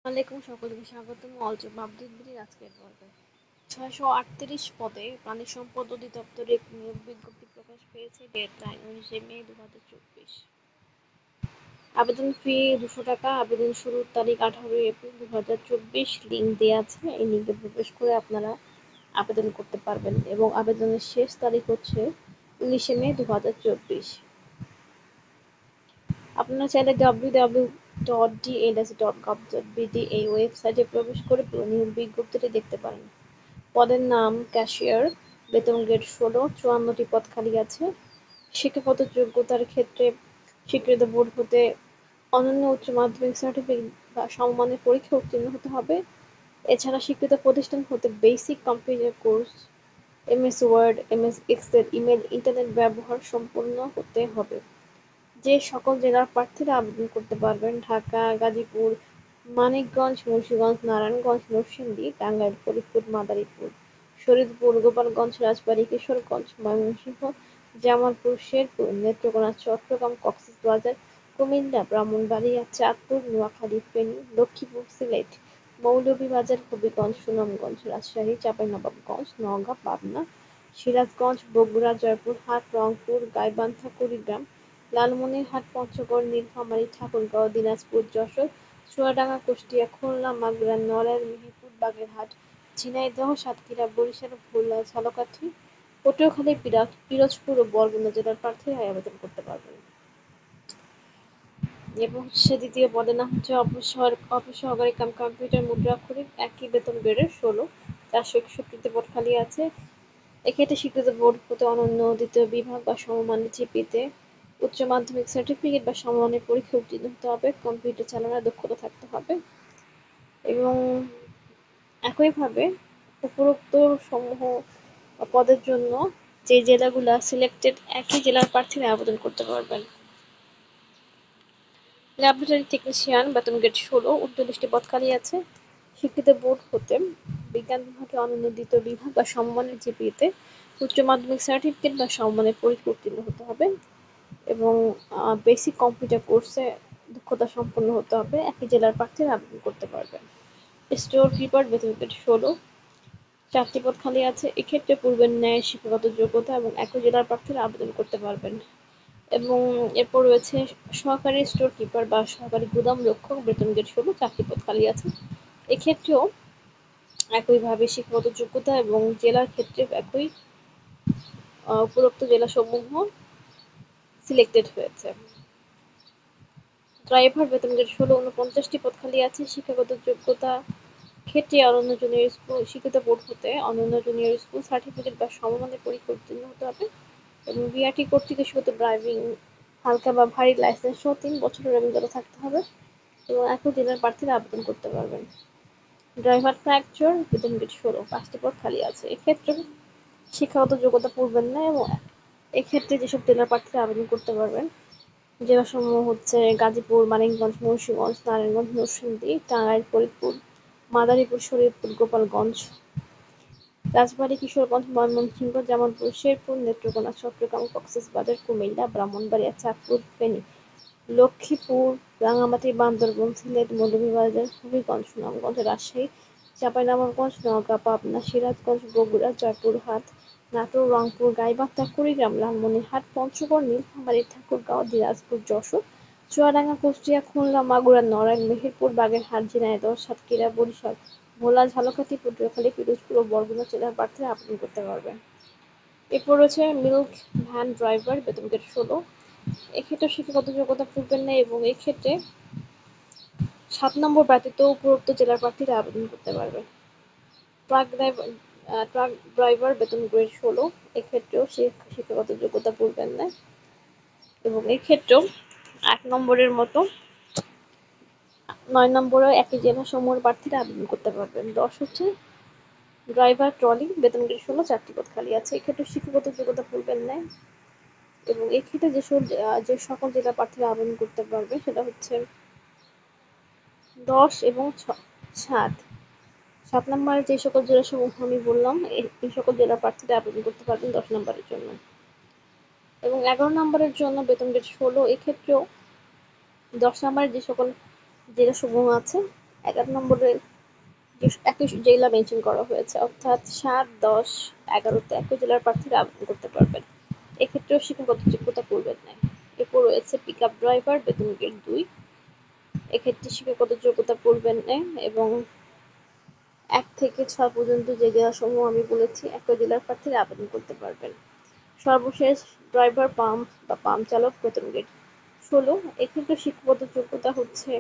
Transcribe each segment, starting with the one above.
আলাইকুম সকলকে স্বাগতম অলজব আপডেট বিডির আজকের পর্বে ৬৩৮ পদে পানি সম্পদ অধিদপ্তরে নিয়োগ বিজ্ঞপ্তি প্রকাশ পেয়েছে। ডেডলাইন ১৯ মে ২০২৪। আবেদন ফি ২০০ টাকা। আবেদন শুরুর তারিখ ১৮ এপ্রিল ২০২৪। লিঙ্ক দেওয়া আছে, এই লিঙ্কে প্রবেশ করে আপনারা আবেদন করতে পারবেন এবং আবেদনের শেষ তারিখ হচ্ছে ১৯ মে ২০২৪। আপনারা চাইলে www.dls.gov.bd এই ওয়েবসাইটে প্রবেশ করে পুরো নিয়োগ বিজ্ঞপ্তিটি দেখতে পারেন। পদের নাম ক্যাশিয়ার, বেতন গ্রেড ১৬, ৫৪টি পদ খালি আছে। শিক্ষাগত যোগ্যতার ক্ষেত্রে স্বীকৃত বোর্ড হতে অনন্য উচ্চ মাধ্যমিক সার্টিফিকেট বা সমমানের পরীক্ষা উত্তীর্ণ হতে হবে। এছাড়া স্বীকৃত প্রতিষ্ঠান হতে basic computer course, MS Word, MS Excel, email, internet ব্যবহার সম্পন্ন হতে হবে। যে সকল জেলার প্রার্থীরা আবেদন করতে পারবেন: ঢাকা, গাজীপুর, মানিকগঞ্জ, মুন্সিগঞ্জ, নারায়ণগঞ্জ, নরসিংদী, টাঙ্গাইল, ফরিদপুর, মাদারীপুর, শরীয়তপুর, গোপালগঞ্জ, রাজবাড়ী, কিশোরগঞ্জ, ময়মনসিংহ, জামালপুর, শেরপুর, নেত্রকোনা, চট্টগ্রাম, কক্সবাজার, কুমিল্লা, ব্রাহ্মণবাড়িয়া, চাঁদপুর, নোয়াখালী, ফেনী, লক্ষ্মীপুর, সিলেট, মৌলভীবাজার, হবিগঞ্জ, সুনামগঞ্জ, রাজশাহী, চাঁপাইনবাবগঞ্জ, নওগাঁ, পাবনা, সিরাজগঞ্জ, বগুড়া, জয়পুরহাট, রংপুর, গাইবান্ধা, কুড়িগ্রাম, লালমনিরহাট, পঞ্চগড়, নীলফামারী, ঠাকুরগাঁও, দিনাজপুর, যশোর, চুয়াডাঙ্গা, কুষ্টিয়া, খুলনা, মাগুরা, নড়াইল, মেহেরপুর, বাগেরহাট, ঝিনাইদহ, সাতক্ষীরা, বরিশাল, ভোলা, ঝালকাঠি, পটুয়াখালী, পিরোজপুর ও বরগুনা জেলার প্রার্থীরা আবেদন করতে পারবেন। এবং দ্বিতীয় পদের নাম হচ্ছে অপসহকারী কাম কম্পিউটার মুদ্রাক্ষরিক, একই বেতন গ্রেডের ১৬, ৪৬১টি পদ খালি আছে। এক্ষেত্রে স্বীকৃত বোর্ড হতে অনন্য দ্বিতীয় বিভাগ বা সমমানের জিপিতে উচ্চ মাধ্যমিক সার্টিফিকেট বা সমমানের পরীক্ষা উত্তীর্ণ হতে হবে। কম্পিউটার চালানোর দক্ষতা থাকতে হবে। এবং একইভাবে উপরোক্ত সমূহ পদের জন্য যে জেলাগুলা সিলেক্টেড, একই জেলার প্রার্থীরা আবেদন করতে পারবেন। ল্যাবরেটরি টেকনিশিয়ান, বেতন গ্রেড ১৬, ৩৯টি পদ খালি আছে। স্বীকৃত বোর্ড হতে বিজ্ঞান বিভাগে অনন্য দ্বিতীয় বিভাগ বা সমমানের জিপিএতে উচ্চ মাধ্যমিক সার্টিফিকেট বা সমমানের পরীক্ষা উত্তীর্ণ হতে হবে এবং বেসিক কম্পিউটার কোর্সে দক্ষতা সম্পন্ন হতে হবে। একই জেলার প্রার্থীরা আবেদন করতে পারবেন। স্টোর কিপার, বেতন গ্রেড ১৬, ৪টি পদ খালি আছে। এক্ষেত্রে পূর্বের ন্যায় শিক্ষাগত যোগ্যতা এবং একই জেলার প্রার্থীরা আবেদন করতে পারবেন। এবং এরপর রয়েছে সহকারী স্টোর কিপার বা সহকারী গুদাম রক্ষক, বেতন গ্রেড ১৬, ৪টি পদ খালি আছে। এক্ষেত্রেও একইভাবে শিক্ষাগত যোগ্যতা এবং জেলার ক্ষেত্রে একই উপরোক্ত জেলাসমূহ সিলেক্টেড হয়েছে। ড্রাইভার, বেতন গ্রেড ১৬, ৪৯টি পদ খালি আছে। শিক্ষাগত যোগ্যতা ক্ষেত্রে অনন্য জুনিয়র স্কুল, স্বীকৃত বোর্ড হতে অনন্য জুনিয়র স্কুল সার্টিফিকেট বা সমমানের পরীক্ষা উত্তীর্ণ হতে হবে এবং বিআরটি কর্তৃক ইস্যুকৃত ড্রাইভিং হালকা বা ভারী লাইসেন্স সহ ৩ বছরের অভিজ্ঞতা থাকতে হবে এবং একই জেলার প্রার্থীরা আবেদন করতে পারবেন। ড্রাইভার ট্রাক্টর, বেতন গ্রেড ১৬, ৫টি পদ খালি আছে। এক্ষেত্রে শিক্ষাগত যোগ্যতা পূর্বের ন্যায় এবং এক্ষেত্রে যেসব জেলার প্রার্থীরা আবেদন করতে পারবেন জেলাসমূহ হচ্ছে গাজীপুর, মানিকগঞ্জ, মুন্সিগঞ্জ, নারায়ণগঞ্জ, নরসিংদী, টাঙ্গাইল, ফরিদপুর, মাদারীপুর, শরীয়তপুর, গোপালগঞ্জ, রাজবাড়ী, কিশোরগঞ্জ, ময়মনসিংহ, জামালপুর, শেরপুর, নেত্রকোনা, চট্টগ্রাম, কক্সবাজার, কুমিল্লা, ব্রাহ্মণবাড়িয়া, চাঁদপুর, ফেনী, লক্ষ্মীপুর, রাঙামাটি, বান্দরবান, সিলেট, মৌলভীবাজার, হবিগঞ্জ, সুনামগঞ্জ, রাজশাহী, চাঁপাইনবাবগঞ্জ, নওগাঁ, পাবনা, সিরাজগঞ্জ, বগুড়া, জয়পুরহাট, নাটোর, রংপুর, গাইবান্ধা, কুড়িগ্রাম, লালমনিরহাট, পঞ্চগড়, নীলফামারী, ঠাকুরগাঁও, দিনাজপুর, যশোর, চুয়াডাঙ্গা, কুষ্টিয়া, খুলনা, মাগুরা, নড়াইল, মেহেরপুর, বাগেরহাট, ঝিনাইদহ, সাতক্ষীরা, বরিশাল, ভোলা, ঝালকাঠি, পটুয়াখালী, পিরোজপুর ও বরগুনা জেলার প্রার্থীরা আবেদন করতে পারবেন। এরপর রয়েছে মিল্ক ভ্যান ড্রাইভার, বেতন গ্রেড ১৬। এক্ষেত্রে শিক্ষাগত যোগ্যতা পূর্বের ন্যায় এবং এক্ষেত্রে ৭ নম্বর ব্যতীত উপরোক্ত জেলার প্রার্থীরা আবেদন করতে পারবেন। ট্রাক ড্রাইভার, বেতন গ্রেড ১৬। এক্ষেত্রেও শিক্ষাগত যোগ্যতা পূর্বের ন্যায় এবং এক্ষেত্রেও ১ নম্বরের মতো ৯ নম্বরে একই জেলাসমূহের প্রার্থীরা আবেদন করতে পারবেন। ১০ হচ্ছে ড্রাইভার ট্রলি, বেতন গ্রেড ১৬, ৪টি পদ খালি আছে। এক্ষেত্রে শিক্ষাগত যোগ্যতা পূর্বের ন্যায় এবং এক্ষেত্রে যে সকল জেলা প্রার্থীরা আবেদন করতে পারবে সেটা হচ্ছে ১০ এবং ৭ নম্বরে যে সকল জেলাসমূহ আমি বললাম এই সকল জেলা প্রার্থীরা আবেদন করতে পারবেন ১০ নম্বরের জন্য। এবং ১১ নম্বরের জন্য বেতন গ্রেড ১৬। এক্ষেত্রেও ১০ নম্বরে যে সকল জেলাসমূহ আছে 11 নম্বরের যে একই জেলা মেনশন করা হয়েছে, অর্থাৎ 7, 10, 11-তে একই জেলার প্রার্থীরা আবেদন করতে পারবেন। এক্ষেত্রেও শিক্ষাগত যোগ্যতা পূর্বের ন্যায়। এরপর রয়েছে পিকআপ ড্রাইভার, বেতন গ্রেড 2। এক্ষেত্রে শিক্ষাগত যোগ্যতা পূর্বের ন্যায় এবং 1 থেকে 6 পর্যন্ত যে জেলাসমূহ আমি বলেছি একই জেলার প্রার্থীরা আবেদন করতে পারবেন। সর্বশেষ ড্রাইভার পাম্প বা পাম্প চালক, বেতন গ্রেড 16। এক্ষেত্রে শিক্ষাগত যোগ্যতা হচ্ছে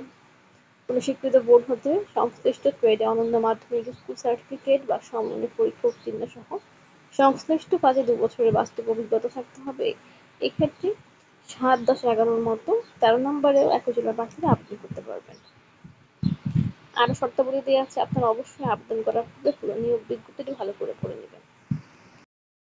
কোনো স্বীকৃত বোর্ড হতে সংশ্লিষ্ট ট্রেডে অনন্য মাধ্যমিক স্কুল সার্টিফিকেট বা সমমানের পরীক্ষা উত্তীর্ণ সহ সংশ্লিষ্ট কাজে 2 বছরের বাস্তব অভিজ্ঞতা থাকতে হবে। এক্ষেত্রে 7, 10, 11-র মতো 13 নম্বরেও একই জেলার প্রার্থীরা আবেদন করতে পারবেন। আরও শর্তাবলী দেওয়া আছে, আপনারা অবশ্যই আবেদন করার পূর্বে পুরো নিয়োগ বিজ্ঞপ্তিটি ভালো করে পড়ে নেবেন।